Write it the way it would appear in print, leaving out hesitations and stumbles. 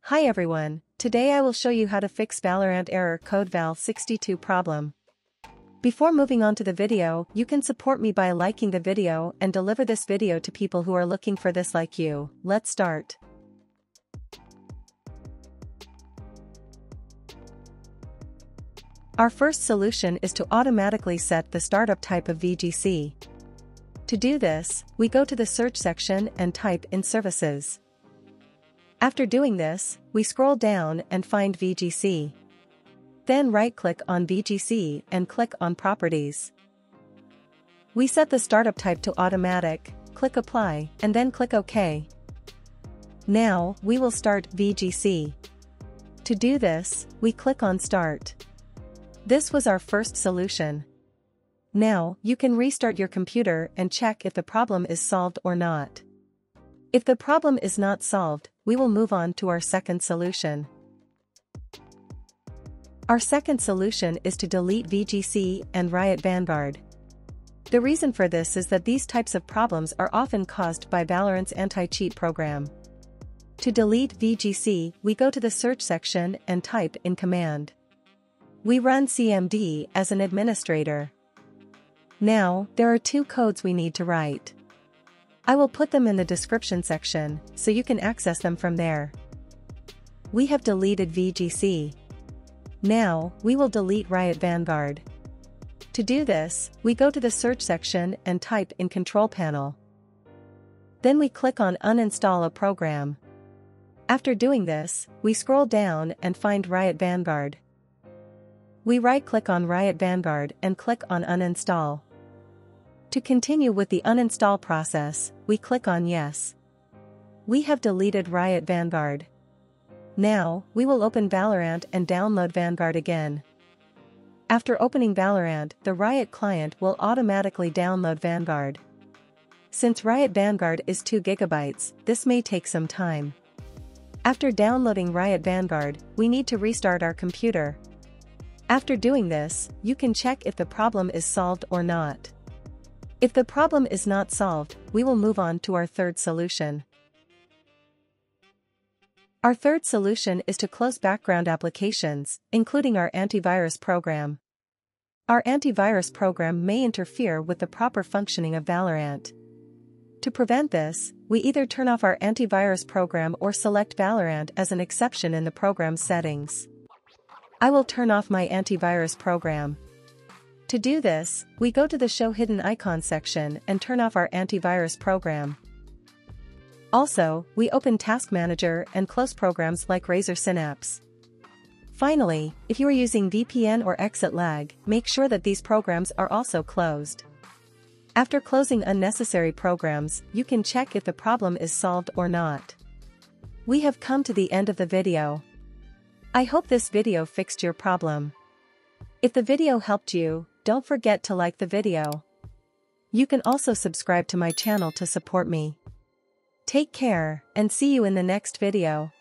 Hi everyone, today I will show you how to fix Valorant error code VAL62 problem. Before moving on to the video, you can support me by liking the video and deliver this video to people who are looking for this like you. Let's start. Our first solution is to automatically set the startup type of VGC. To do this, we go to the search section and type in services. After doing this, we scroll down and find VGC. Then right-click on VGC and click on Properties. We set the startup type to automatic, click Apply, and then click OK. Now, we will start VGC. To do this, we click on Start. This was our first solution. Now, you can restart your computer and check if the problem is solved or not. If the problem is not solved, we will move on to our second solution. Our second solution is to delete VGC and Riot Vanguard. The reason for this is that these types of problems are often caused by Valorant's anti-cheat program. To delete VGC, we go to the search section and type in command. We run cmd as an administrator. Now, there are two codes we need to write. I will put them in the description section, so you can access them from there. We have deleted VGC. Now, we will delete Riot Vanguard. To do this, we go to the search section and type in Control Panel. Then we click on Uninstall a program. After doing this, we scroll down and find Riot Vanguard. We right-click on Riot Vanguard and click on Uninstall. To continue with the uninstall process, we click on Yes. We have deleted Riot Vanguard. Now, we will open Valorant and download Vanguard again. After opening Valorant, the Riot client will automatically download Vanguard. Since Riot Vanguard is 2 GB, this may take some time. After downloading Riot Vanguard, we need to restart our computer. After doing this, you can check if the problem is solved or not. If the problem is not solved, we will move on to our third solution. Our third solution is to close background applications, including our antivirus program. Our antivirus program may interfere with the proper functioning of Valorant. To prevent this, we either turn off our antivirus program or select Valorant as an exception in the program settings. I will turn off my antivirus program. To do this, we go to the Show Hidden Icons section and turn off our antivirus program. Also, we open Task Manager and close programs like Razer Synapse. Finally, if you are using VPN or exit lag, make sure that these programs are also closed. After closing unnecessary programs, you can check if the problem is solved or not. We have come to the end of the video. I hope this video fixed your problem. If the video helped you, don't forget to like the video. You can also subscribe to my channel to support me. Take care, and see you in the next video.